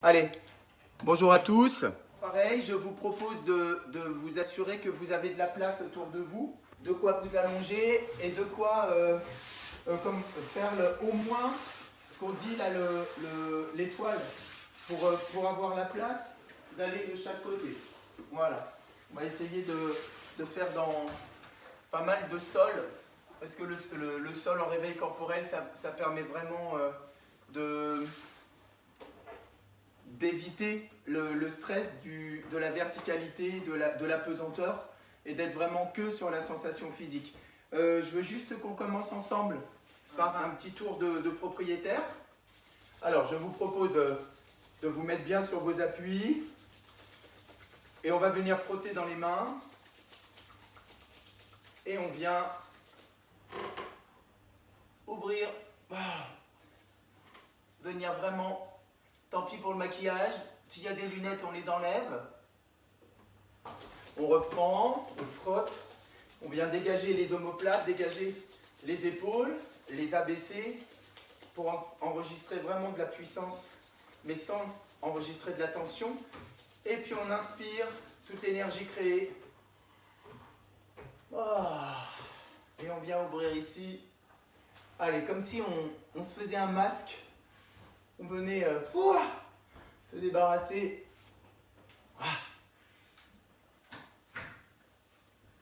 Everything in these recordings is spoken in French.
Allez, bonjour à tous. Pareil, je vous propose de vous assurer que vous avez de la place autour de vous, de quoi vous allonger et de quoi faire au moins ce qu'on dit là, l'étoile, pour avoir la place d'aller de chaque côté. Voilà, on va essayer de faire dans pas mal de sols, parce que le sol en réveil corporel, ça permet vraiment d'éviter le stress de la verticalité, de la pesanteur, et d'être vraiment que sur la sensation physique. Je veux juste qu'on commence ensemble par un petit tour de propriétaire. Alors, je vous propose de vous mettre bien sur vos appuis, et on va venir frotter dans les mains, et on vient ouvrir, venir vraiment. Tant pis pour le maquillage, s'il y a des lunettes, on les enlève. On reprend, on frotte, on vient dégager les omoplates, dégager les épaules, les abaisser pour enregistrer vraiment de la puissance, mais sans enregistrer de la tension. Et puis on inspire toute l'énergie créée. Et on vient ouvrir ici. Allez, comme si on se faisait un masque. On venait se débarrasser.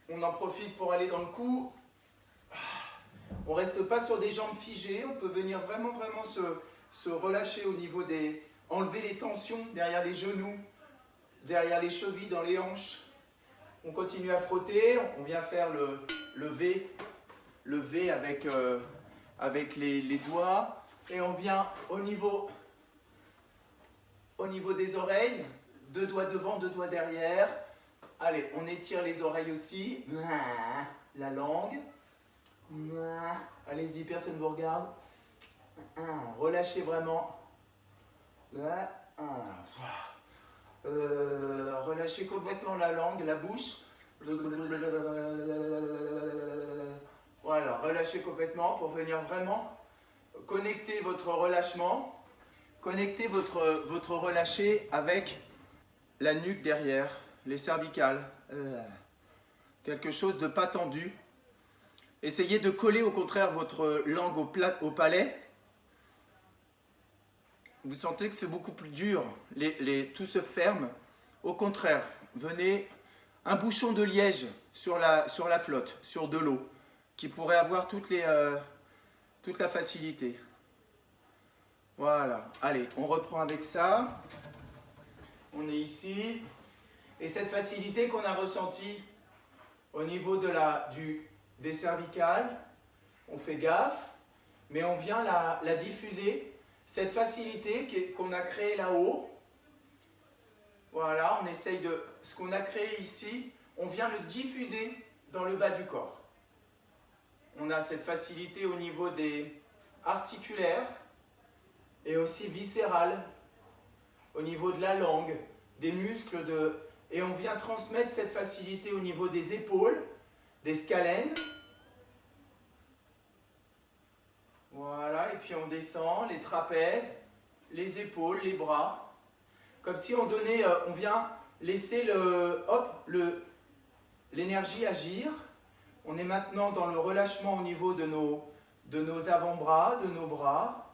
On en profite pour aller dans le cou. On ne reste pas sur des jambes figées. On peut venir vraiment se relâcher au niveau des... Enlever les tensions derrière les genoux, derrière les chevilles, dans les hanches. On continue à frotter. On vient faire le V. Le V avec les doigts. Et on vient au niveau des oreilles, 2 doigts devant, 2 doigts derrière. Allez, on étire les oreilles aussi. La langue. Allez-y, personne ne vous regarde. Relâchez vraiment. Relâchez complètement la langue, la bouche. Voilà, relâchez complètement pour venir vraiment connecter votre relâchement, connecter votre relâché avec la nuque derrière, les cervicales. Quelque chose de pas tendu. Essayez de coller au contraire votre langue au palais. Vous sentez que c'est beaucoup plus dur, tout se ferme. Au contraire, venez un bouchon de liège sur la flotte, sur de l'eau, qui pourrait avoir toute la facilité. Voilà, allez, on reprend avec ça. On est ici. Et cette facilité qu'on a ressentie au niveau des cervicales, on fait gaffe, mais on vient la diffuser. Cette facilité qu'on a créée là-haut, voilà, on essaye de... Ce qu'on a créé ici, on vient le diffuser dans le bas du corps. On a cette facilité au niveau des articulaires et aussi viscérales, au niveau de la langue, des muscles et on vient transmettre cette facilité au niveau des épaules, des scalènes. Voilà, et puis on descend, les trapèzes, les épaules, les bras. Comme si on donnait, on vient laisser l'énergie agir. On est maintenant dans le relâchement au niveau de nos avant-bras, de nos bras,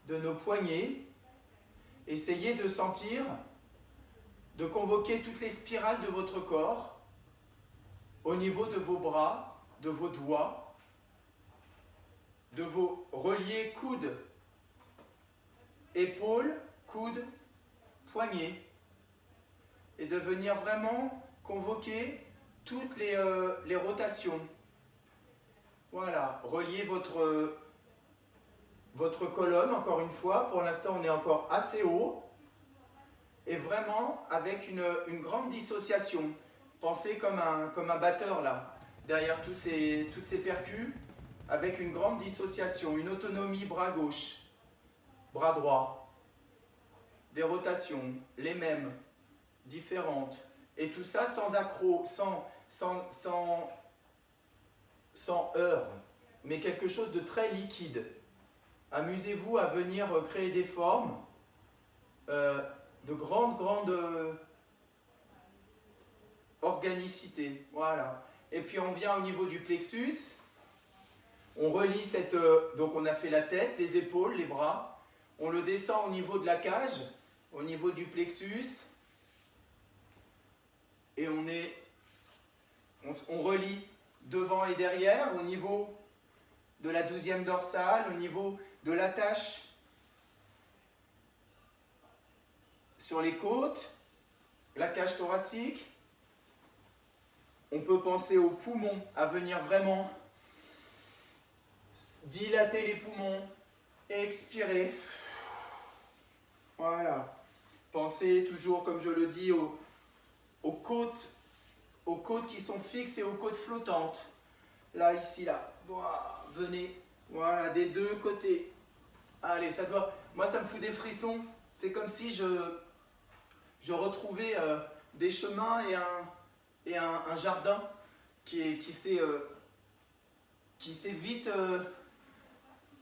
de nos poignets. Essayez de sentir, de convoquer toutes les spirales de votre corps au niveau de vos bras, de vos doigts, de vos reliés coudes, épaules, coudes, poignets, et de venir vraiment convoquer toutes les rotations. Voilà, reliez votre colonne, encore une fois. Pour l'instant, on est encore assez haut. Et vraiment avec une grande dissociation. Pensez comme un batteur là, derrière toutes ces percus, avec une grande dissociation, une autonomie bras gauche, bras droit, des rotations, les mêmes, différentes. Et tout ça sans accroc, sans heurts, mais quelque chose de très liquide. Amusez-vous à venir créer des formes grande organicité. Voilà. Et puis on vient au niveau du plexus. On relie cette... donc on a fait la tête, les épaules, les bras. On le descend au niveau de la cage, au niveau du plexus. Et on relie devant et derrière au niveau de la 12e dorsale, au niveau de l'attache sur les côtes, la cage thoracique. On peut penser aux poumons, à venir vraiment dilater les poumons, expirer. Voilà. Pensez toujours, comme je le dis, aux côtes qui sont fixes et aux côtes flottantes. Là, ici, là. Venez. Voilà, des deux côtés. Allez, ça doit... Moi, ça me fout des frissons. C'est comme si je retrouvais des chemins et un jardin qui s'est vite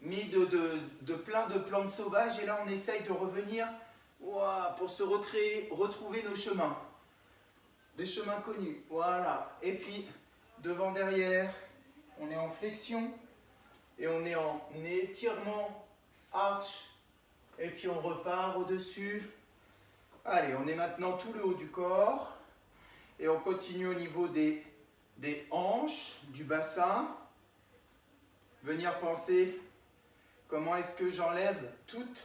mis de plein de plantes sauvages. Et là, on essaye de revenir pour se recréer, retrouver nos chemins. Des chemins connus. Voilà. Et puis, devant, derrière, on est en flexion. Et on est en étirement, arche. Et puis, on repart au-dessus. Allez, on est maintenant tout le haut du corps. Et on continue au niveau des hanches, du bassin. Venir penser comment est-ce que j'enlève toute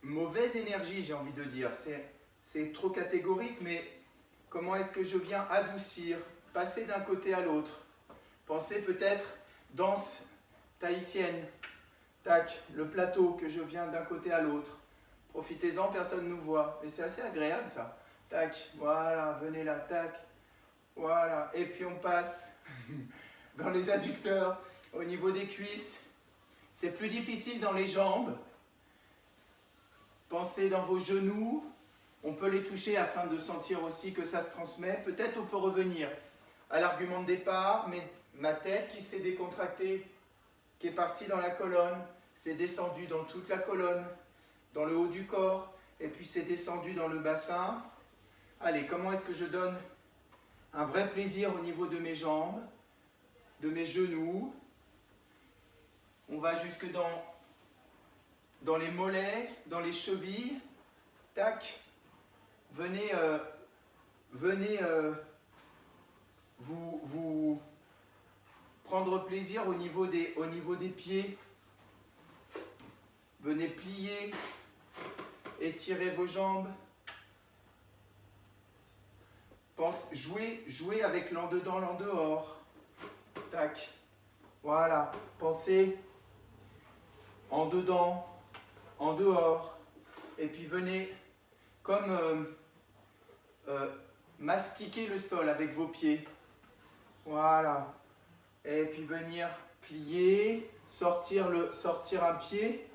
mauvaise énergie, j'ai envie de dire. C'est trop catégorique, mais comment est-ce que je viens adoucir, passer d'un côté à l'autre. Pensez peut-être danse tahitienne. Tac, le plateau que je viens d'un côté à l'autre. Profitez-en, personne ne nous voit. Mais c'est assez agréable ça. Tac, voilà, venez là, tac. Voilà, et puis on passe dans les adducteurs, au niveau des cuisses. C'est plus difficile dans les jambes. Pensez dans vos genoux. On peut les toucher afin de sentir aussi que ça se transmet. Peut-être on peut revenir à l'argument de départ, mais ma tête qui s'est décontractée, qui est partie dans la colonne, c'est descendu dans toute la colonne, dans le haut du corps, et puis c'est descendu dans le bassin. Allez, comment est-ce que je donne un vrai plaisir au niveau de mes jambes, de mes genoux. On va jusque dans les mollets, dans les chevilles. Tac. Venez vous prendre plaisir au niveau des pieds. Venez plier, étirer vos jambes. Jouez avec l'en dedans, l'en dehors. Tac. Voilà. Pensez en dedans, en dehors. Et puis venez comme mastiquer le sol avec vos pieds. Voilà. Et puis venir plier, sortir un pied.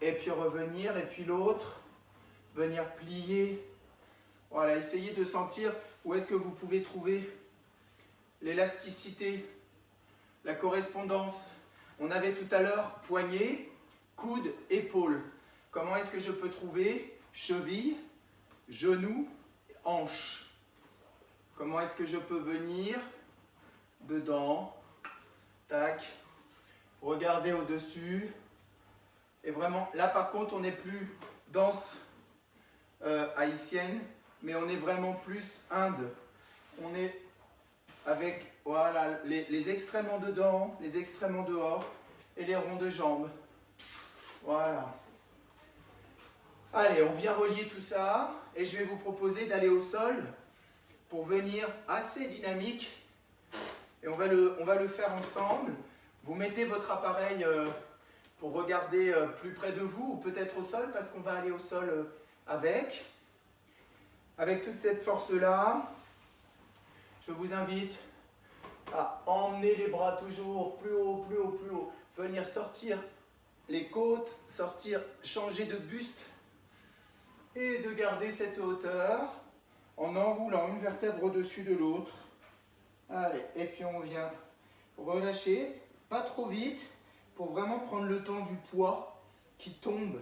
Et puis revenir. Et puis l'autre. Venir plier. Voilà, essayez de sentir où est-ce que vous pouvez trouver l'élasticité, la correspondance. On avait tout à l'heure poignet, coude, épaule. Comment est-ce que je peux trouver cheville, genou, hanche? Comment est-ce que je peux venir dedans, tac, regarder au-dessus. Et vraiment, là par contre, on n'est plus danse haïtienne, mais on est vraiment plus Inde. On est avec voilà, les extrêmes en dedans, les extrêmes en dehors et les ronds de jambes. Voilà. Allez, on vient relier tout ça et je vais vous proposer d'aller au sol pour venir assez dynamique. Et on va le faire ensemble. Vous mettez votre appareil pour regarder plus près de vous ou peut-être au sol parce qu'on va aller au sol avec toute cette force-là. Je vous invite à emmener les bras toujours plus haut, plus haut, plus haut. Venir sortir les côtes, changer de buste et de garder cette hauteur en enroulant une vertèbre au-dessus de l'autre. Allez, et puis on vient relâcher, pas trop vite, pour vraiment prendre le temps du poids qui tombe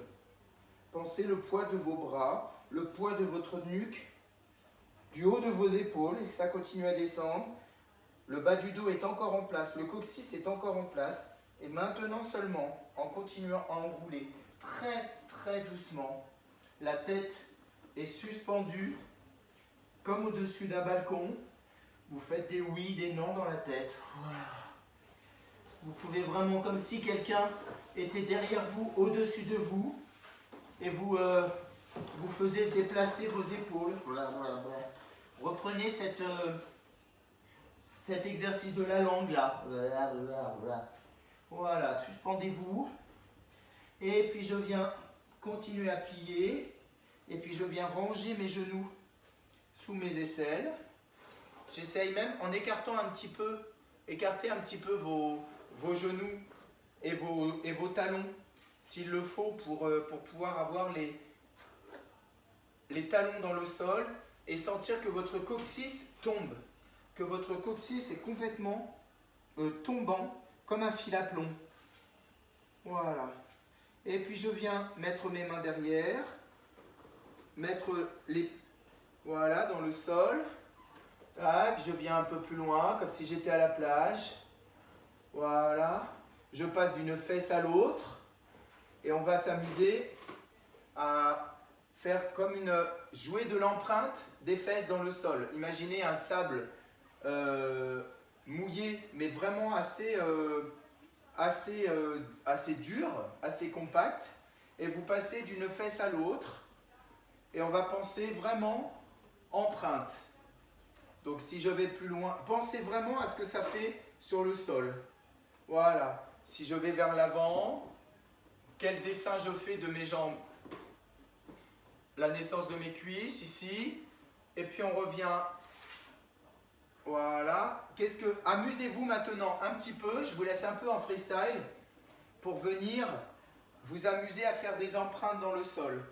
pensez le poids de vos bras, le poids de votre nuque, du haut de vos épaules, et ça continue à descendre. Le bas du dos est encore en place, le coccyx est encore en place. Et maintenant seulement, en continuant à enrouler très très doucement, la tête est suspendue comme au-dessus d'un balcon. Vous faites des oui, des non dans la tête. Vous pouvez vraiment, comme si quelqu'un était derrière vous, au-dessus de vous, et vous faisiez déplacer vos épaules. Reprenez cet exercice de la langue là. Voilà, suspendez-vous. Et puis je viens continuer à plier. Et puis je viens ranger mes genoux sous mes aisselles. J'essaye même, en écartant un petit peu, écarter un petit peu vos genoux et vos talons, s'il le faut, pour pouvoir avoir les talons dans le sol et sentir que votre coccyx tombe, que votre coccyx est complètement tombant comme un fil à plomb. Voilà. Et puis je viens mettre mes mains derrière, mettre voilà, dans le sol. Tac, je viens un peu plus loin, comme si j'étais à la plage. Voilà. Je passe d'une fesse à l'autre. Et on va s'amuser à faire comme jouer de l'empreinte des fesses dans le sol. Imaginez un sable mouillé, mais vraiment assez dur, assez compact. Et vous passez d'une fesse à l'autre. Et on va penser vraiment empreinte. Donc si je vais plus loin, pensez vraiment à ce que ça fait sur le sol. Voilà. Si je vais vers l'avant, quel dessin je fais de mes jambes? La naissance de mes cuisses ici. Et puis on revient. Voilà. Amusez-vous maintenant un petit peu. Je vous laisse un peu en freestyle pour venir vous amuser à faire des empreintes dans le sol.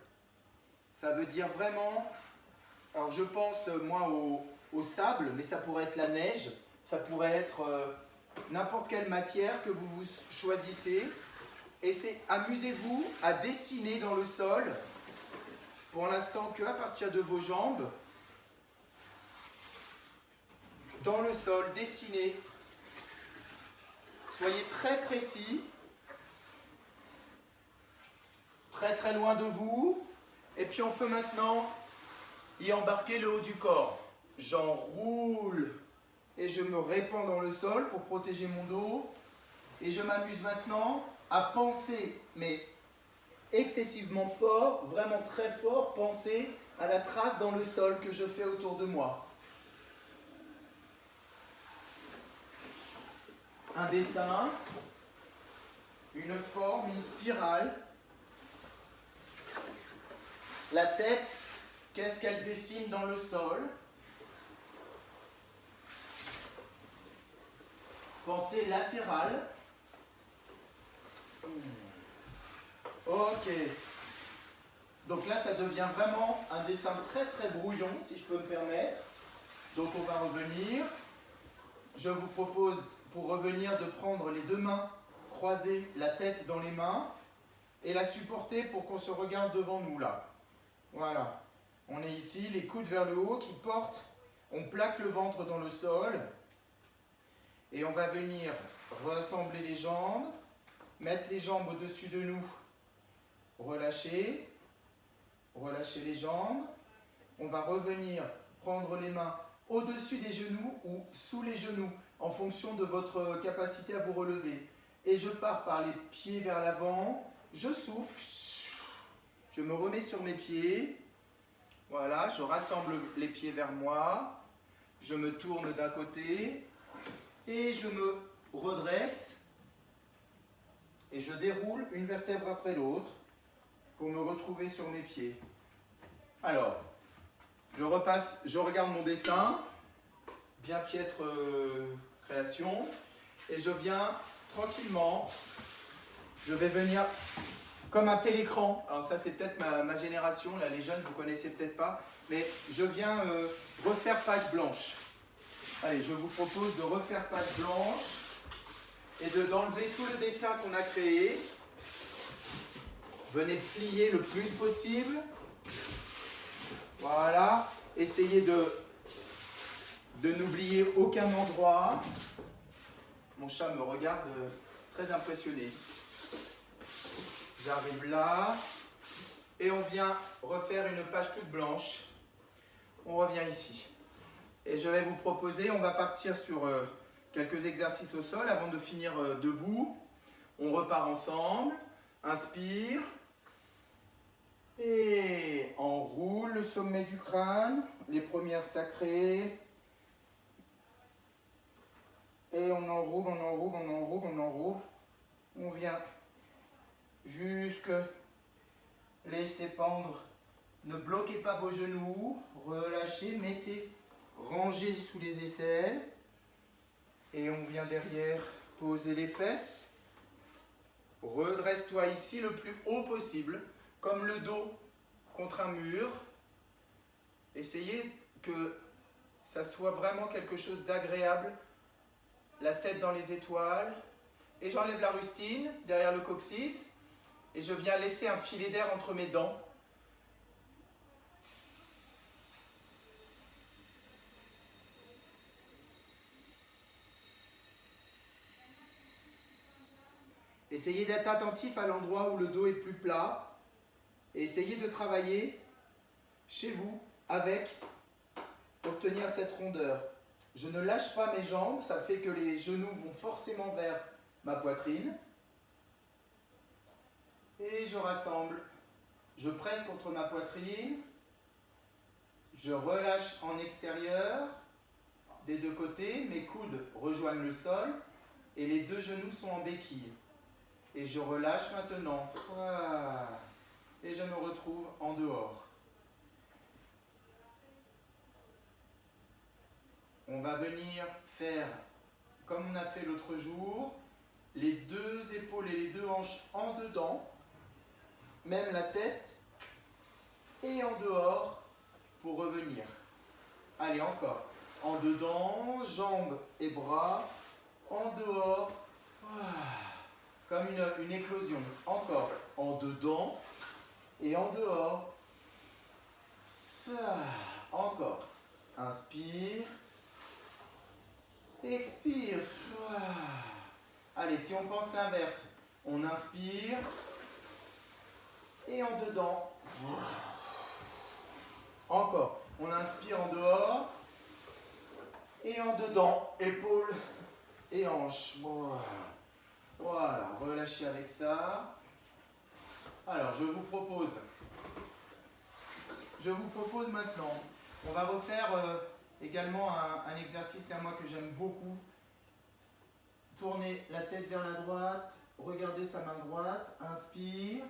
Ça veut dire vraiment. Alors je pense moi au sable, mais ça pourrait être la neige, ça pourrait être n'importe quelle matière que vous choisissez. Et c'est amusez-vous à dessiner dans le sol, pour l'instant qu'à partir de vos jambes, dans le sol, dessinez. Soyez très précis, très très loin de vous. Et puis on peut maintenant y embarquer le haut du corps. J'enroule et je me répands dans le sol pour protéger mon dos. Et je m'amuse maintenant à penser, mais excessivement fort, vraiment très fort, penser à la trace dans le sol que je fais autour de moi. Un dessin, une forme, une spirale. La tête, qu'est-ce qu'elle dessine dans le sol? Pensée latérale. Ok. Donc là, ça devient vraiment un dessin très très brouillon, si je peux me permettre. Donc on va revenir. Je vous propose, pour revenir, de prendre les deux mains croisées, la tête dans les mains, et la supporter pour qu'on se regarde devant nous là. Voilà. On est ici, les coudes vers le haut qui portent, on plaque le ventre dans le sol. Et on va venir rassembler les jambes, mettre les jambes au-dessus de nous, relâcher les jambes. On va revenir prendre les mains au-dessus des genoux ou sous les genoux, en fonction de votre capacité à vous relever. Et je pars par les pieds vers l'avant, je souffle, je me remets sur mes pieds. Voilà, je rassemble les pieds vers moi, je me tourne d'un côté. Et je me redresse et je déroule une vertèbre après l'autre pour me retrouver sur mes pieds. Alors, je regarde mon dessin, bien piètre création, et je viens tranquillement, je vais venir comme un télécran. Alors ça c'est peut-être ma génération, là les jeunes vous connaissez peut-être pas, mais je viens refaire page blanche. Allez, je vous propose de refaire page blanche et d'enlever tout le dessin qu'on a créé. Venez plier le plus possible. Voilà. Essayez de n'oublier aucun endroit. Mon chat me regarde très impressionné. J'arrive là. Et on vient refaire une page toute blanche. On revient ici. Et je vais vous proposer, on va partir sur quelques exercices au sol avant de finir debout. On repart ensemble. Inspire. Et on roule le sommet du crâne. Les premières sacrées. Et on enroule, on enroule, on enroule, on enroule. On vient jusque laisser pendre. Ne bloquez pas vos genoux. Relâchez, mettez, rangez sous les aisselles. Et on vient derrière poser les fesses. Redresse-toi ici le plus haut possible, comme le dos contre un mur. Essayez que ça soit vraiment quelque chose d'agréable. La tête dans les étoiles. Et j'enlève la rustine derrière le coccyx. Et je viens laisser un filet d'air entre mes dents. Essayez d'être attentif à l'endroit où le dos est plus plat. Et essayez de travailler chez vous avec obtenir cette rondeur. Je ne lâche pas mes jambes, ça fait que les genoux vont forcément vers ma poitrine. Et je rassemble. Je presse contre ma poitrine. Je relâche en extérieur des deux côtés. Mes coudes rejoignent le sol et les deux genoux sont en béquille. Et je relâche maintenant. Voilà. Et je me retrouve en dehors. On va venir faire comme on a fait l'autre jour, les deux épaules et les deux hanches en dedans, même la tête, et en dehors pour revenir. Allez, encore. En dedans, jambes et bras, en dehors, comme une éclosion. Encore. En dedans et en dehors. Ça. Encore. Inspire. Expire. Allez, si on pense l'inverse, on inspire et en dedans. Encore. On inspire en dehors et en dedans. Épaules et hanches. Voilà. Relâchez avec ça. Alors, je vous propose maintenant, on va refaire également un exercice là, moi, que j'aime beaucoup. Tournez la tête vers la droite, regardez sa main droite, inspire.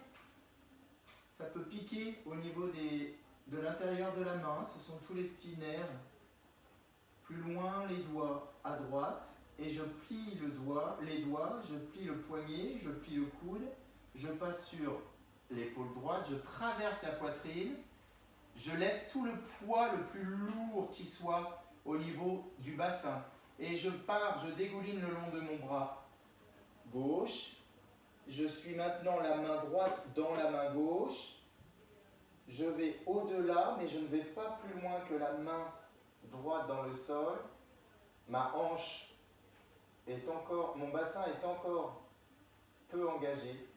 Ça peut piquer au niveau de l'intérieur de la main, ce sont tous les petits nerfs. Plus loin, les doigts à droite, et je plie les doigts, je plie le poignet, je plie le coude, je passe sur l'épaule droite, je traverse la poitrine, je laisse tout le poids le plus lourd qui soit au niveau du bassin. Et je dégouline le long de mon bras gauche. Je suis maintenant la main droite dans la main gauche. Je vais au-delà, mais je ne vais pas plus loin que la main droite dans le sol. Ma hanche mon bassin est encore peu engagé.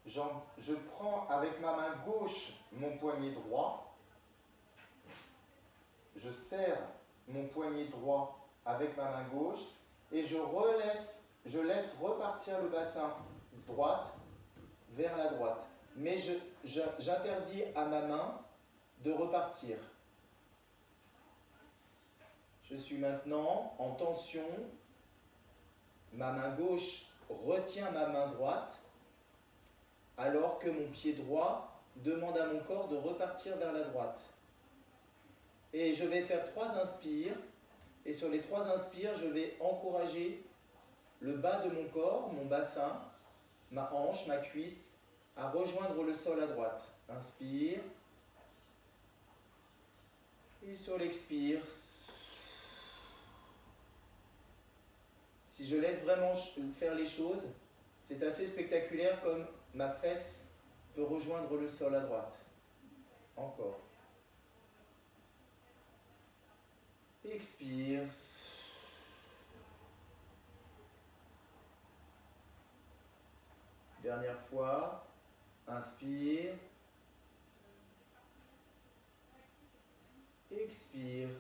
Je prends avec ma main gauche mon poignet droit. Je serre mon poignet droit avec ma main gauche et je laisse repartir le bassin droite vers la droite. Mais j'interdis à ma main de repartir. Je suis maintenant en tension. Ma main gauche retient ma main droite alors que mon pied droit demande à mon corps de repartir vers la droite. Et je vais faire 3 inspires. Et sur les 3 inspires, je vais encourager le bas de mon corps, mon bassin, ma hanche, ma cuisse, à rejoindre le sol à droite. Inspire. Et sur l'expire, si je laisse vraiment faire les choses, c'est assez spectaculaire comme ma fesse peut rejoindre le sol à droite. Encore. Expire. Dernière fois. Inspire. Expire.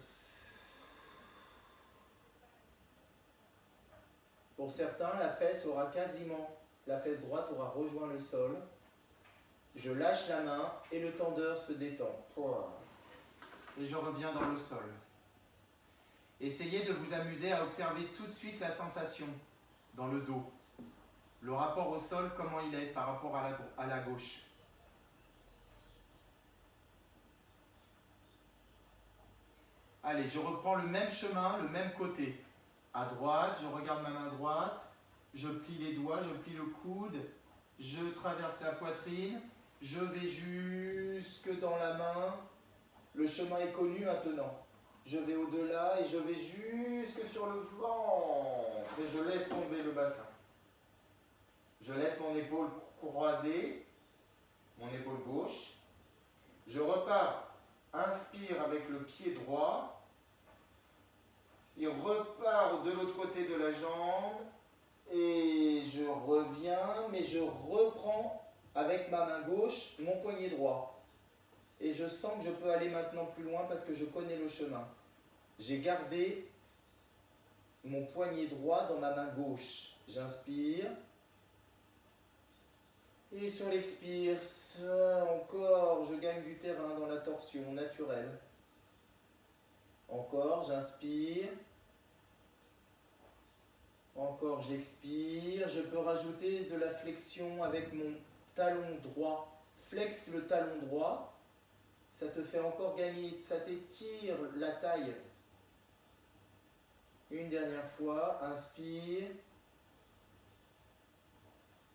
Pour certains, la fesse aura quasiment, la fesse droite aura rejoint le sol. Je lâche la main et le tendeur se détend. Et je reviens dans le sol. Essayez de vous amuser à observer tout de suite la sensation dans le dos. Le rapport au sol, comment il est par rapport à la gauche. Allez, je reprends le même chemin, le même côté. À droite, je regarde ma main droite, je plie les doigts, je plie le coude, je traverse la poitrine, je vais jusque dans la main. Le chemin est connu maintenant. Je vais au-delà et je vais jusque sur le ventre. Et je laisse tomber le bassin. Je laisse mon épaule croisée, mon épaule gauche. Je repars, inspire avec le pied droit. Il repart de l'autre côté de la jambe. Et je reviens, mais je reprends avec ma main gauche mon poignet droit. Et je sens que je peux aller maintenant plus loin parce que je connais le chemin. J'ai gardé mon poignet droit dans ma main gauche. J'inspire. Et sur l'expire, encore, je gagne du terrain dans la torsion naturelle. Encore, j'inspire. Encore, j'expire. Je peux rajouter de la flexion avec mon talon droit. Flexe le talon droit. Ça te fait encore gagner, ça t'étire la taille. Une dernière fois, inspire.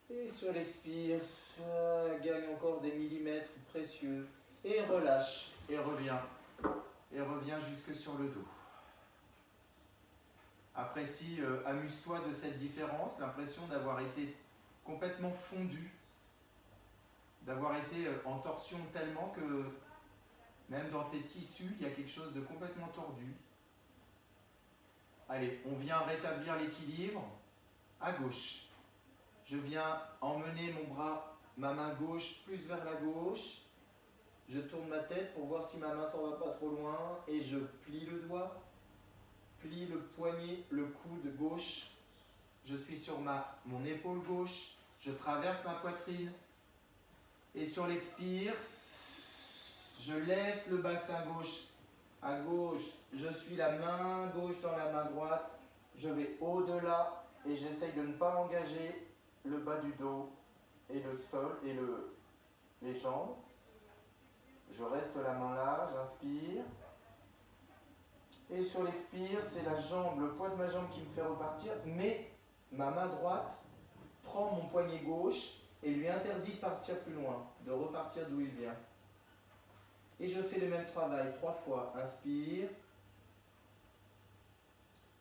Et sur l'expire, ça gagne encore des millimètres précieux. Et relâche, et reviens. Et reviens jusque sur le dos. Apprécie, amuse-toi de cette différence, l'impression d'avoir été complètement fondu, d'avoir été en torsion tellement que même dans tes tissus, il y a quelque chose de complètement tordu. Allez, on vient rétablir l'équilibre à gauche. Je viens emmener ma main gauche plus vers la gauche. Je tourne ma tête pour voir si ma main s'en va pas trop loin et je plie le doigt, plie le poignet, le coude gauche. Je suis sur mon épaule gauche, je traverse ma poitrine et sur l'expire, je laisse le bassin gauche à gauche. Je suis la main gauche dans la main droite. Je vais au-delà et j'essaye de ne pas engager le bas du dos et le sol et les jambes. Je reste la main là, j'inspire. Et sur l'expire, c'est la jambe, le poids de ma jambe qui me fait repartir, mais ma main droite prend mon poignet gauche et lui interdit de partir plus loin, de repartir d'où il vient. Et je fais le même travail 3 fois. Inspire.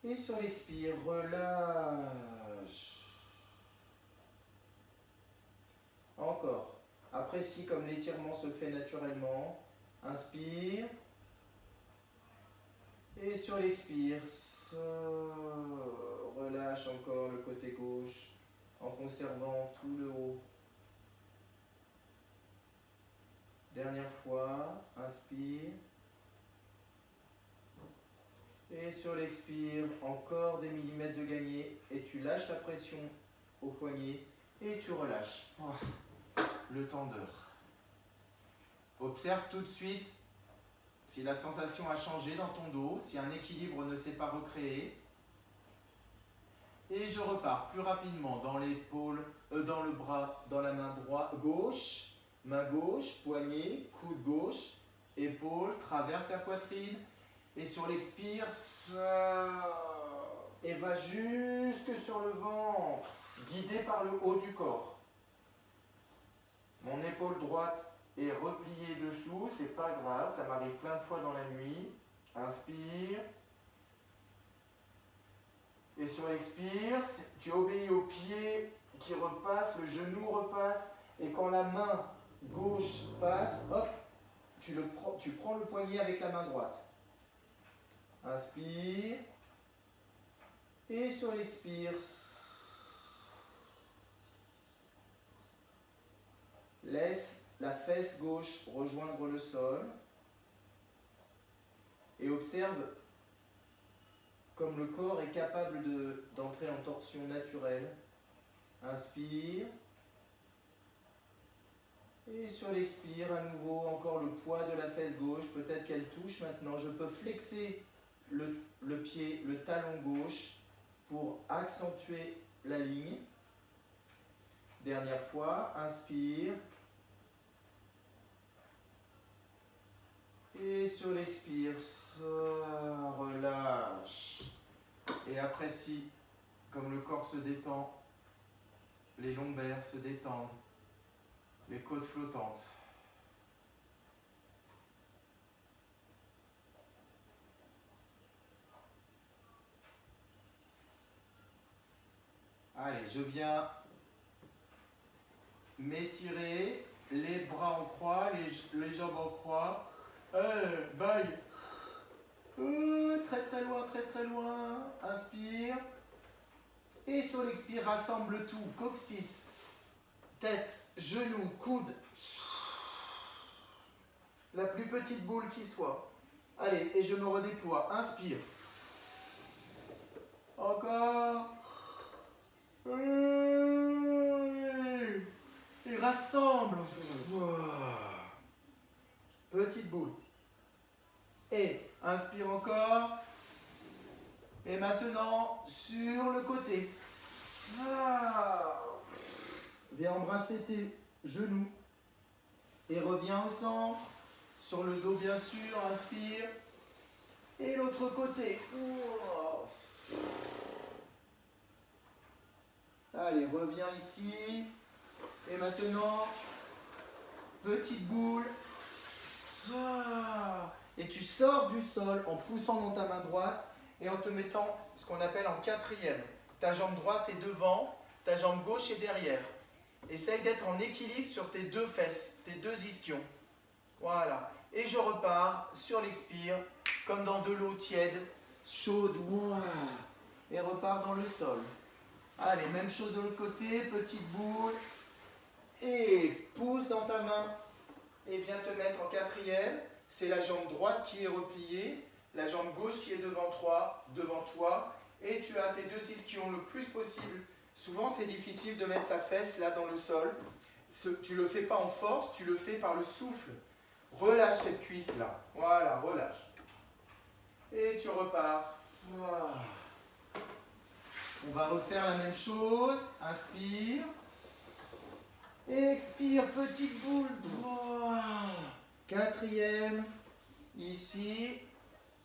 Et sur l'expire, relâche. Encore. Apprécie comme l'étirement se fait naturellement. Inspire. Et sur l'expire, relâche encore le côté gauche en conservant tout le haut. Dernière fois, inspire. Et sur l'expire, encore des millimètres de gagné. Et tu lâches la pression au poignet et tu relâches. Le tendeur. Observe tout de suite si la sensation a changé dans ton dos, si un équilibre ne s'est pas recréé. Et je repars plus rapidement dans l'épaule, dans le bras, dans la main droite, gauche, main gauche, poignet, coude gauche, épaule, traverse la poitrine. Et sur l'expire, et va jusque sur le ventre, guidé par le haut du corps. Mon épaule droite est repliée dessous, c'est pas grave, ça m'arrive plein de fois dans la nuit. Inspire. Et sur l'expire, tu obéis au pied qui repasse, le genou repasse. Et quand la main gauche passe, hop, tu prends le poignet avec la main droite. Inspire. Et sur l'expire, laisse la fesse gauche rejoindre le sol. Et observe comme le corps est capable d'entrer en torsion naturelle. Inspire. Et sur l'expire, à nouveau, encore le poids de la fesse gauche. Peut-être qu'elle touche maintenant. Je peux flexer le pied, le talon gauche pour accentuer la ligne. Dernière fois, inspire. Et sur l'expire, relâche. Et apprécie comme le corps se détend, les lombaires se détendent, les côtes flottantes. Allez, je viens m'étirer, les bras en croix, les jambes en croix. Bye. Très très loin, très très loin. Inspire. Et sur l'expire, rassemble tout. Coccyx, tête, genoux, coude. La plus petite boule qui soit. Allez, et je me redéploie. Inspire. Encore. Et rassemble. Petite boule. Et inspire encore. Et maintenant, sur le côté. Viens embrasser tes genoux. Et reviens au centre. Sur le dos, bien sûr. Inspire. Et l'autre côté. Allez, reviens ici. Et maintenant, petite boule. Et tu sors du sol en poussant dans ta main droite et en te mettant ce qu'on appelle en quatrième. Ta jambe droite est devant, ta jambe gauche est derrière. Essaye d'être en équilibre sur tes deux fesses, tes deux ischions. Voilà. Et je repars sur l'expire, comme dans de l'eau tiède, chaude. Et repars dans le sol. Allez, même chose de l'autre côté, petite boule. Et pousse dans ta main. Et viens te mettre en quatrième. C'est la jambe droite qui est repliée, la jambe gauche qui est devant toi. Et tu as tes deux ischions le plus possible. Souvent, c'est difficile de mettre sa fesse là dans le sol. Tu ne le fais pas en force, tu le fais par le souffle. Relâche cette cuisse là. Voilà, relâche. Et tu repars. Voilà. On va refaire la même chose. Inspire. Expire, petite boule. Quatrième. Ici.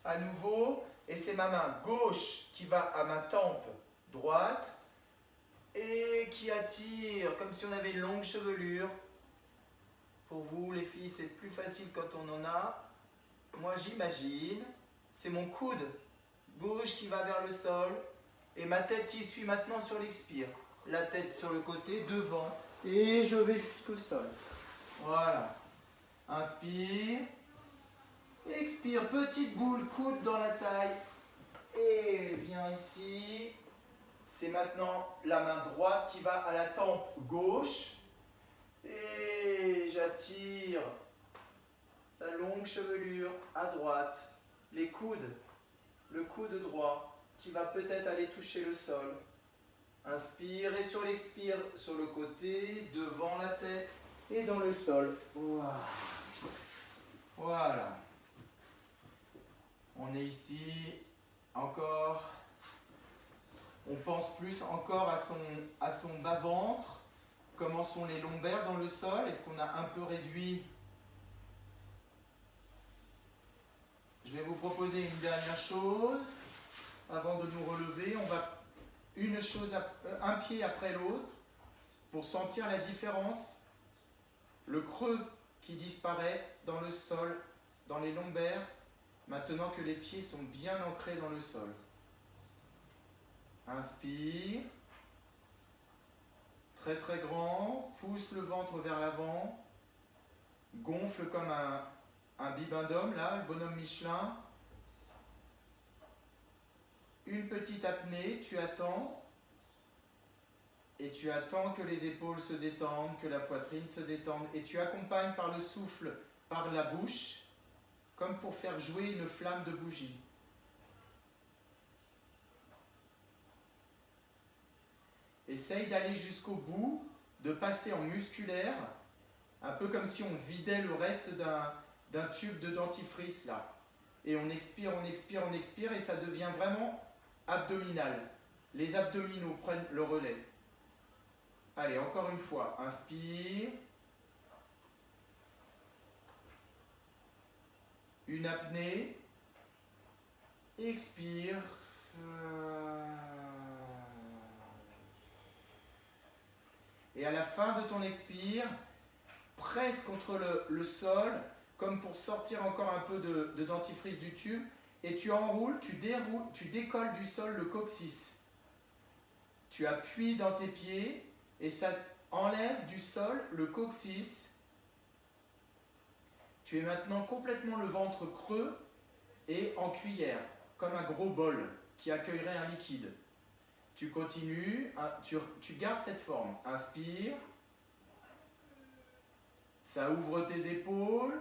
À nouveau. Et c'est ma main gauche qui va à ma tempe droite. Et qui attire, comme si on avait une longue chevelure. Pour vous, les filles, c'est plus facile quand on en a. Moi, j'imagine. C'est mon coude gauche qui va vers le sol. Et ma tête qui suit maintenant sur l'expire. La tête sur le côté, devant. Et je vais jusqu'au sol. Voilà. Inspire. Expire. Petite boule, coude dans la taille. Et viens ici. C'est maintenant la main droite qui va à la tempe gauche. Et j'attire la longue chevelure à droite. Les coudes. Le coude droit qui va peut-être aller toucher le sol. Inspire et sur l'expire, sur le côté, devant la tête et dans le sol. Voilà. On est ici, encore. On pense plus encore à son bas-ventre. Comment sont les lombaires dans le sol? Est-ce qu'on a un peu réduit? Je vais vous proposer une dernière chose. Avant de nous relever, on va un pied après l'autre pour sentir la différence. Le creux qui disparaît dans le sol, dans les lombaires, maintenant que les pieds sont bien ancrés dans le sol. Inspire. Très très grand. Pousse le ventre vers l'avant. gonfle comme un bibendum, là, le bonhomme Michelin. Une petite apnée, tu attends. Et tu attends que les épaules se détendent, que la poitrine se détende. Et tu accompagnes par le souffle, par la bouche, comme pour faire jouer une flamme de bougie. Essaye d'aller jusqu'au bout, de passer en musculaire, un peu comme si on vidait le reste d'un tube de dentifrice là. Et on expire, on expire, on expire, et ça devient vraiment abdominal. Les abdominaux prennent le relais. Allez, encore une fois, inspire. Une apnée. Expire. Et à la fin de ton expire, presse contre le sol, comme pour sortir encore un peu de dentifrice du tube, et tu enroules, tu déroules, tu décolles du sol le coccyx. Tu appuies dans tes pieds, et ça enlève du sol le coccyx. Tu es maintenant complètement le ventre creux et en cuillère, comme un gros bol qui accueillerait un liquide. Tu continues, tu gardes cette forme. Inspire. Ça ouvre tes épaules.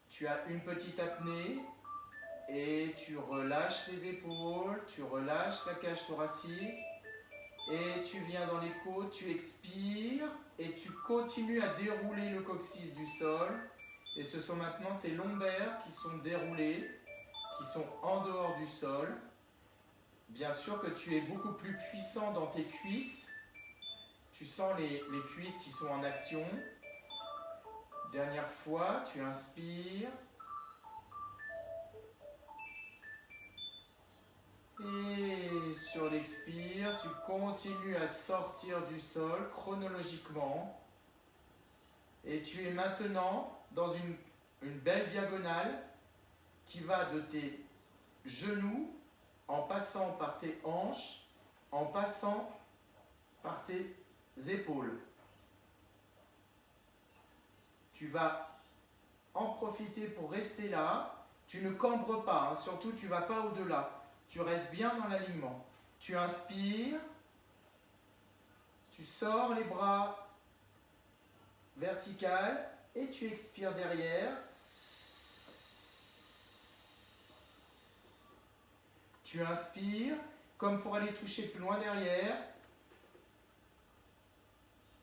Tu as une petite apnée. Et tu relâches les épaules. Tu relâches la cage thoracique. Et tu viens dans les côtes. Tu expires. Et tu continues à dérouler le coccyx du sol. Et ce sont maintenant tes lombaires qui sont déroulés, qui sont en dehors du sol. Bien sûr que tu es beaucoup plus puissant dans tes cuisses. Tu sens les cuisses qui sont en action. Dernière fois, tu inspires. Et sur l'expire, tu continues à sortir du sol chronologiquement. Et tu es maintenant dans une belle diagonale qui va de tes genoux, en passant par tes hanches, en passant par tes épaules. Tu vas en profiter pour rester là. Tu ne cambres pas, hein. Surtout tu ne vas pas au-delà. Tu restes bien dans l'alignement. Tu inspires, tu sors les bras verticales et tu expires derrière. Tu inspires, comme pour aller toucher plus loin derrière.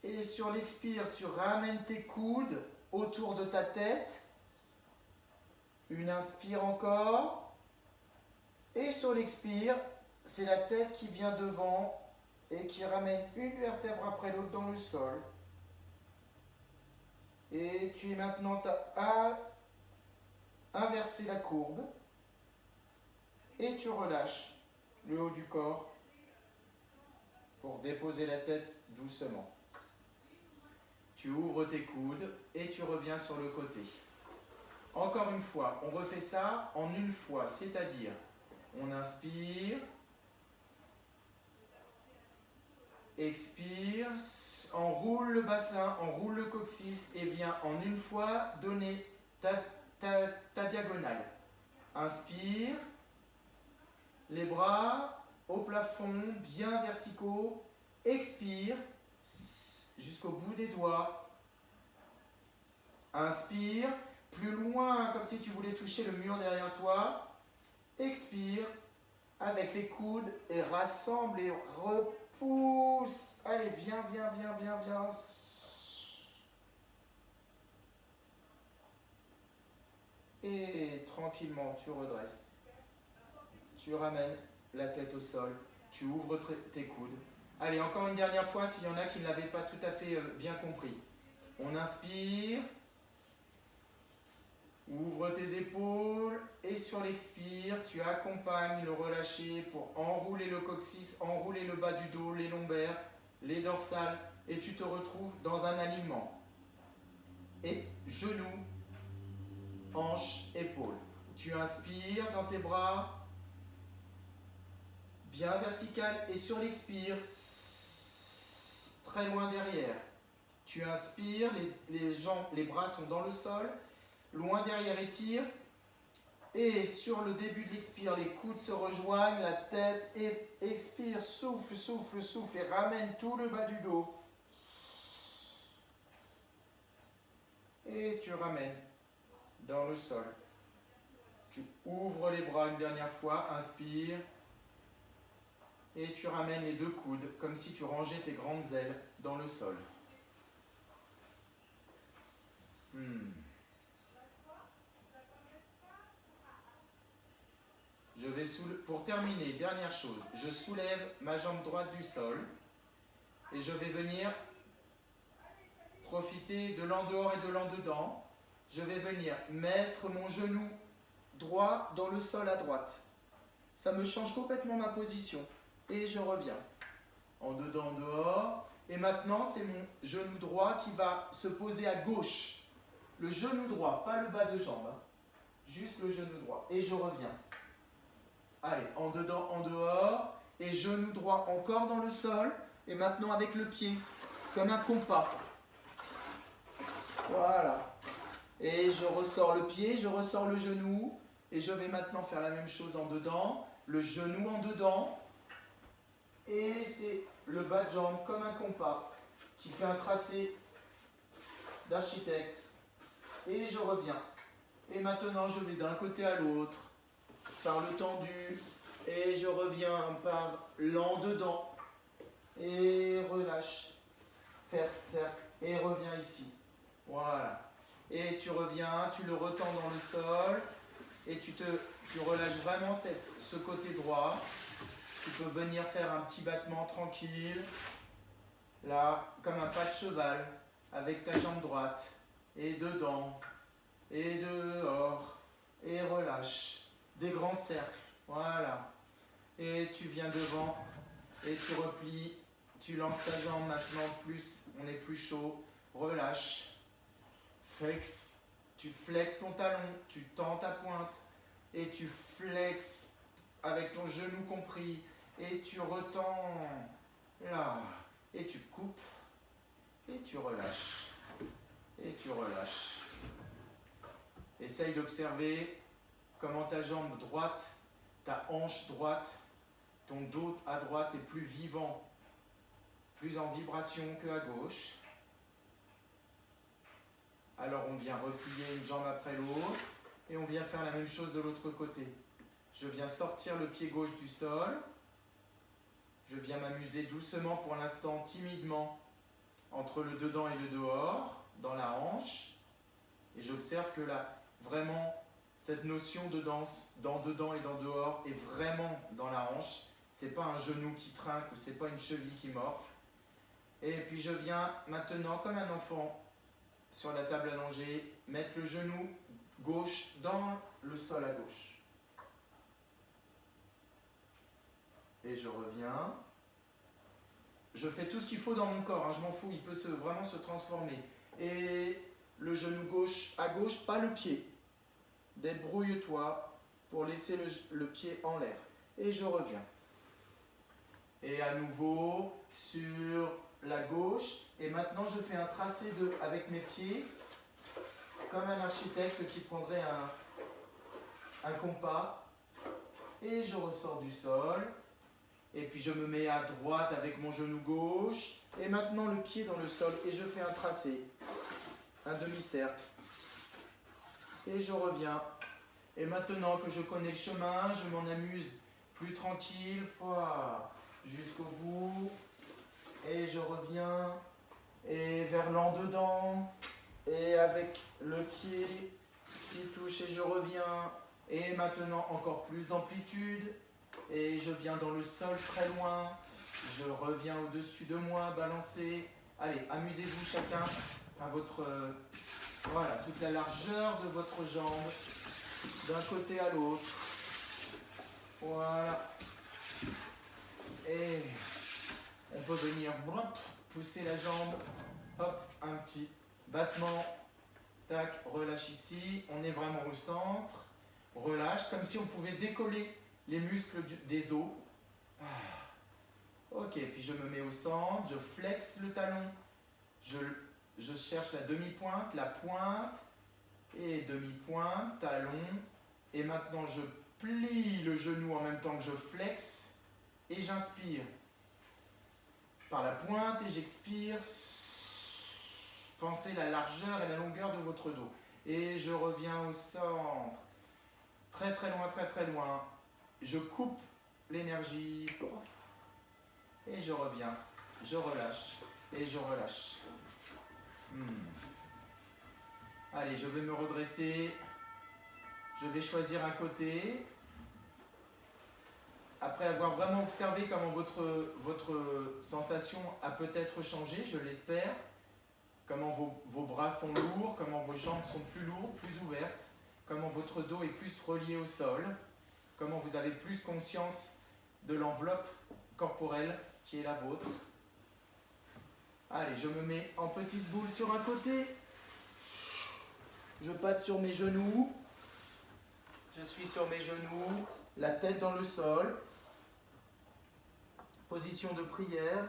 Et sur l'expire, tu ramènes tes coudes autour de ta tête. Une inspire encore. Et sur l'expire, c'est la tête qui vient devant et qui ramène une vertèbre après l'autre dans le sol. Et tu es maintenant à inverser la courbe. Et tu relâches le haut du corps pour déposer la tête doucement. Tu ouvres tes coudes et tu reviens sur le côté. Encore une fois, on refait ça en une fois, c'est-à-dire on inspire, expire, enroule le bassin, enroule le coccyx et viens en une fois donner ta diagonale. Inspire. Les bras au plafond, bien verticaux. Expire jusqu'au bout des doigts. Inspire, plus loin, comme si tu voulais toucher le mur derrière toi. Expire avec les coudes et rassemble et repousse. Allez, viens, viens, viens, viens, viens. Et tranquillement, tu redresses. Tu ramènes la tête au sol, tu ouvres tes coudes. Allez, encore une dernière fois, s'il y en a qui ne l'avaient pas tout à fait bien compris. On inspire, ouvre tes épaules et sur l'expire, tu accompagnes le relâché pour enrouler le coccyx, enrouler le bas du dos, les lombaires, les dorsales et tu te retrouves dans un alignement. Et genoux, hanches, épaules. Tu inspires dans tes bras. Bien vertical et sur l'expire, très loin derrière. Tu inspires, les jambes, les bras sont dans le sol. Loin derrière, étire. Et sur le début de l'expire, les coudes se rejoignent, la tête, et expire, souffle, souffle, souffle, et ramène tout le bas du dos. Et tu ramènes dans le sol. Tu ouvres les bras une dernière fois, inspire. Et tu ramènes les deux coudes, comme si tu rangeais tes grandes ailes dans le sol. Je vais pour terminer, dernière chose, je soulève ma jambe droite du sol et je vais venir profiter de l'en dehors et de l'en dedans. Je vais venir mettre mon genou droit dans le sol à droite. Ça me change complètement ma position et je reviens. En dedans, en dehors. Et maintenant, c'est mon genou droit qui va se poser à gauche. Le genou droit, pas le bas de jambe, hein. Juste le genou droit. Et je reviens. Allez, en dedans, en dehors. Et genou droit encore dans le sol. Et maintenant avec le pied, comme un compas. Voilà. Et je ressors le pied, je ressors le genou. Et je vais maintenant faire la même chose en dedans. Le genou en dedans. Et c'est le bas de jambe comme un compas qui fait un tracé d'architecte. Et je reviens. Et maintenant, je vais d'un côté à l'autre, par le tendu. Et je reviens par l'en dedans. Et relâche. Faire cercle. Et reviens ici. Voilà. Et tu reviens, tu le retends dans le sol. Et tu relâches vraiment ce côté droit. Tu peux venir faire un petit battement tranquille. Là, comme un pas de cheval. Avec ta jambe droite. Et dedans. Et dehors. Et relâche. Des grands cercles. Voilà. Et tu viens devant. Et tu replies. Tu lances ta jambe maintenant plus. On est plus chaud. Relâche. Flex. Tu flexes ton talon. Tu tends ta pointe. Et tu flexes avec ton genou compris. Et tu retends. Là. Et tu coupes. Et tu relâches. Et tu relâches. Essaye d'observer comment ta jambe droite, ta hanche droite, ton dos à droite est plus vivant, plus en vibration que à gauche. Alors on vient replier une jambe après l'autre et on vient faire la même chose de l'autre côté. Je viens sortir le pied gauche du sol. Je viens m'amuser doucement pour l'instant, timidement, entre le dedans et le dehors, dans la hanche. Et j'observe que là, vraiment, cette notion de danse, dans dedans et dans dehors, est vraiment dans la hanche. Ce n'est pas un genou qui trinque ou ce n'est pas une cheville qui morfle. Et puis je viens maintenant, comme un enfant, sur la table allongée, mettre le genou gauche dans le sol à gauche. Et je reviens. Je fais tout ce qu'il faut dans mon corps, hein, je m'en fous, il peut vraiment se transformer. Et le genou gauche à gauche, pas le pied. Débrouille-toi pour laisser le pied en l'air. Et je reviens. Et à nouveau sur la gauche. Et maintenant, je fais un tracé avec mes pieds, comme un architecte qui prendrait un compas. Et je ressors du sol. Et puis je me mets à droite avec mon genou gauche. Et maintenant le pied dans le sol. Et je fais un tracé. Un demi-cercle. Et je reviens. Et maintenant que je connais le chemin, je m'en amuse plus tranquille. Jusqu'au bout. Et je reviens. Et vers l'en-dedans. Et avec le pied qui touche. Et je reviens. Et maintenant encore plus d'amplitude. Et je viens dans le sol très loin, je reviens au-dessus de moi, balancer. Allez, amusez-vous chacun à votre... voilà, toute la largeur de votre jambe, d'un côté à l'autre. Voilà. Et on peut venir pousser la jambe. Hop, un petit battement. Tac, relâche ici. On est vraiment au centre. Relâche, comme si on pouvait décoller les muscles des os. Ok, puis je me mets au centre, je flexe le talon, je je cherche la demi-pointe, la pointe, et demi-pointe, talon. Et maintenant, je plie le genou en même temps que je flexe, et j'inspire par la pointe, et j'expire. Pensez la largeur et la longueur de votre dos. Et je reviens au centre. Très très loin, très très loin. Je coupe l'énergie. Et je reviens. Je relâche. Et je relâche. Allez, je vais me redresser. Je vais choisir un côté. Après avoir vraiment observé comment votre sensation a peut-être changé, je l'espère. Comment vos bras sont lourds, comment vos jambes sont plus lourdes, plus ouvertes. Comment votre dos est plus relié au sol. Comment vous avez plus conscience de l'enveloppe corporelle qui est la vôtre. Allez, je me mets en petite boule sur un côté. Je passe sur mes genoux. Je suis sur mes genoux, la tête dans le sol. Position de prière.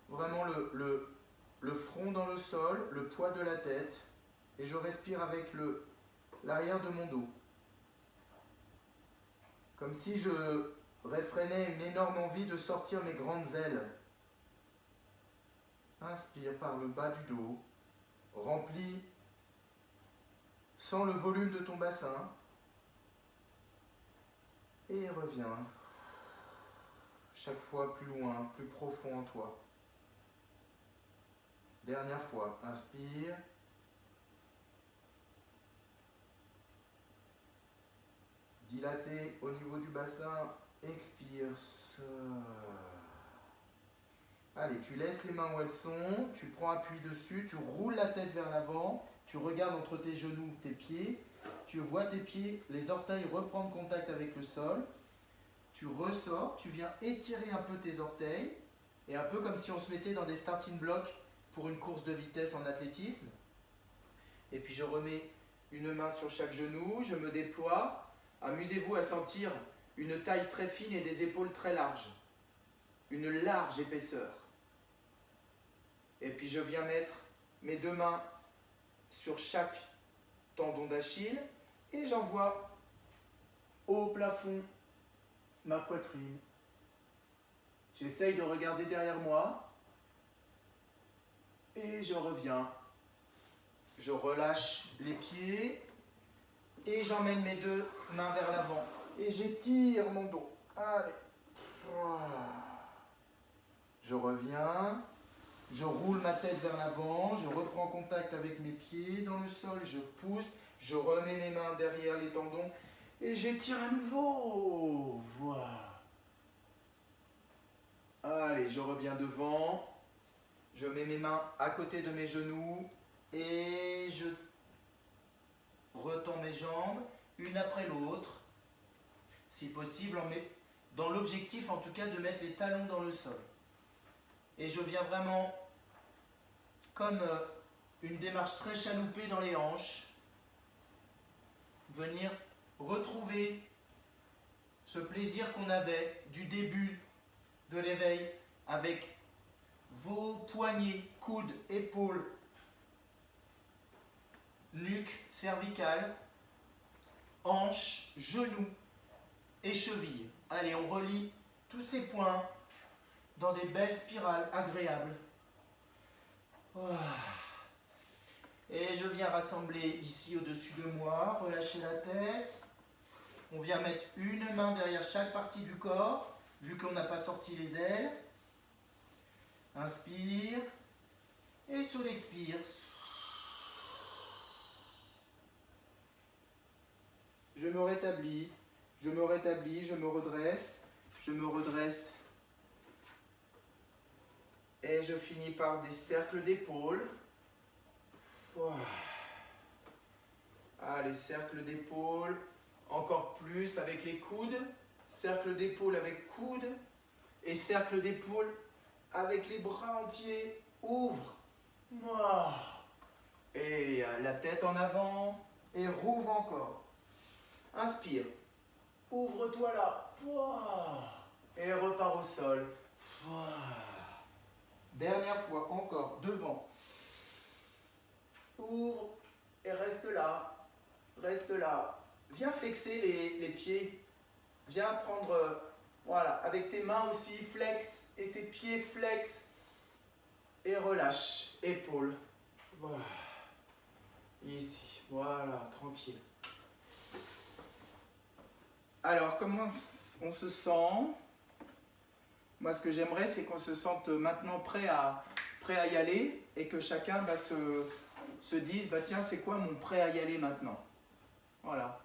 Vraiment le front dans le sol, le poids de la tête. Et je respire avec l'arrière de mon dos. Comme si je réfrénais une énorme envie de sortir mes grandes ailes. Inspire par le bas du dos. Remplis sans le volume de ton bassin. Et reviens. Chaque fois plus loin, plus profond en toi. Dernière fois, inspire. Dilaté au niveau du bassin, expire. Allez, tu laisses les mains où elles sont, tu prends appui dessus, tu roules la tête vers l'avant, tu regardes entre tes genoux, tes pieds, tu vois tes pieds, les orteils reprendre contact avec le sol, tu ressors, tu viens étirer un peu tes orteils, et un peu comme si on se mettait dans des starting blocks pour une course de vitesse en athlétisme. Et puis je remets une main sur chaque genou, je me déploie. Amusez-vous à sentir une taille très fine et des épaules très larges. Une large épaisseur. Et puis je viens mettre mes deux mains sur chaque tendon d'Achille et j'envoie au plafond ma poitrine. J'essaye de regarder derrière moi et je reviens. Je relâche les pieds et j'emmène mes deux mains vers l'avant. Et j'étire mon dos. Allez. Je reviens. Je roule ma tête vers l'avant. Je reprends contact avec mes pieds dans le sol. Je pousse. Je remets mes mains derrière les tendons. Et j'étire à nouveau. Voilà. Allez, je reviens devant. Je mets mes mains à côté de mes genoux. Et je retends mes jambes, une après l'autre. Si possible, dans l'objectif en tout cas de mettre les talons dans le sol. Et je viens vraiment, comme une démarche très chaloupée dans les hanches, venir retrouver ce plaisir qu'on avait du début de l'éveil avec vos poignets, coudes, épaules, nuque, cervicale, hanches, genoux et chevilles. Allez, on relie tous ces points dans des belles spirales agréables. Et je viens rassembler ici au-dessus de moi, relâcher la tête. On vient mettre une main derrière chaque partie du corps, vu qu'on n'a pas sorti les ailes. Inspire. Et sur l'expire, je me rétablis, je me redresse, et je finis par des cercles d'épaules. Allez, cercle d'épaules, encore plus avec les coudes, cercle d'épaule avec coude, et cercle d'épaule avec les bras entiers. Ouvre. Et la tête en avant, et rouvre encore. Inspire. Ouvre-toi là. Et repars au sol. Dernière fois, encore, devant. ouvre et reste là. Reste là. Viens flexer les pieds. Viens prendre, voilà, avec tes mains aussi, flex, et tes pieds flex. Et relâche, épaules. Voilà. Ici, voilà, tranquille. Alors, comment on se sent? Moi, ce que j'aimerais, c'est qu'on se sente maintenant prêt à y aller et que chacun se dise, bah tiens, c'est quoi mon prêt à y aller maintenant? Voilà.